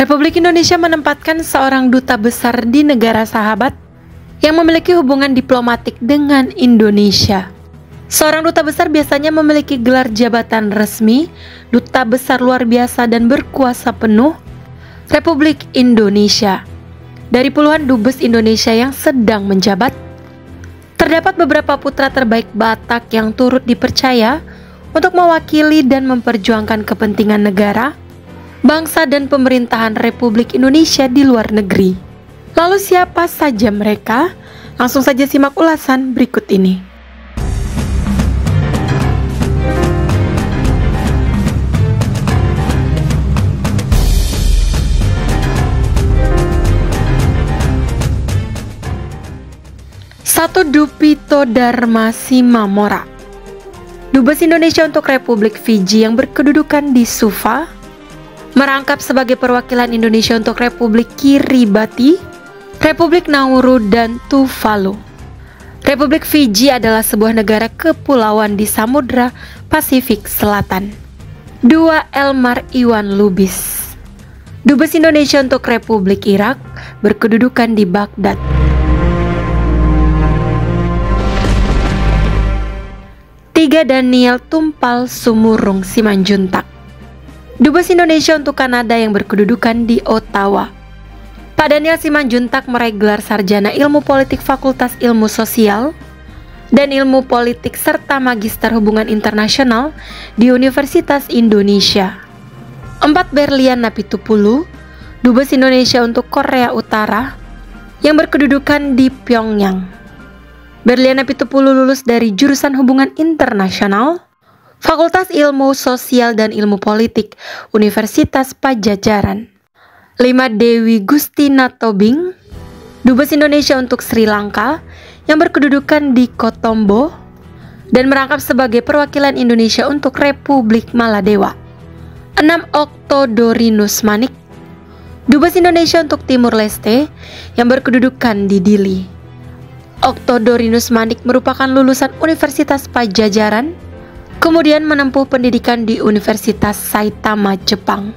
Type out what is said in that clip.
Republik Indonesia menempatkan seorang duta besar di negara sahabat yang memiliki hubungan diplomatik dengan Indonesia. Seorang duta besar biasanya memiliki gelar jabatan resmi, duta besar luar biasa dan berkuasa penuh Republik Indonesia. Dari puluhan dubes Indonesia yang sedang menjabat, terdapat beberapa putra terbaik Batak yang turut dipercaya untuk mewakili dan memperjuangkan kepentingan negara, bangsa dan pemerintahan Republik Indonesia di luar negeri. Lalu siapa saja mereka? Langsung saja simak ulasan berikut ini. Satu, Dupito Dharma Simamora, Dubes Indonesia untuk Republik Fiji yang berkedudukan di Suva, merangkap sebagai perwakilan Indonesia untuk Republik Kiribati, Republik Nauru, dan Tuvalu. Republik Fiji adalah sebuah negara kepulauan di Samudra Pasifik Selatan. 2. Elmar Iwan Lubis, Dubes Indonesia untuk Republik Irak, berkedudukan di Baghdad. 3. Daniel Tumpal Sumurung Simanjuntak, Dubes Indonesia untuk Kanada yang berkedudukan di Ottawa. Pak Daniel Simanjuntak meraih gelar sarjana ilmu politik Fakultas Ilmu Sosial dan Ilmu Politik serta Magister Hubungan Internasional di Universitas Indonesia. 4. Berlian Napitupulu, Dubes Indonesia untuk Korea Utara yang berkedudukan di Pyongyang. Berlian Napitupulu lulus dari jurusan Hubungan Internasional, Fakultas Ilmu Sosial dan Ilmu Politik, Universitas Padjadjaran. 5. Dewi Gustina Tobing, Dubes Indonesia untuk Sri Lanka yang berkedudukan di Kotombo dan merangkap sebagai perwakilan Indonesia untuk Republik Maladewa. 6. Oktodorinus Manik, Dubes Indonesia untuk Timur Leste yang berkedudukan di Dili. Oktodorinus Manik merupakan lulusan Universitas Padjadjaran, kemudian menempuh pendidikan di Universitas Saitama, Jepang.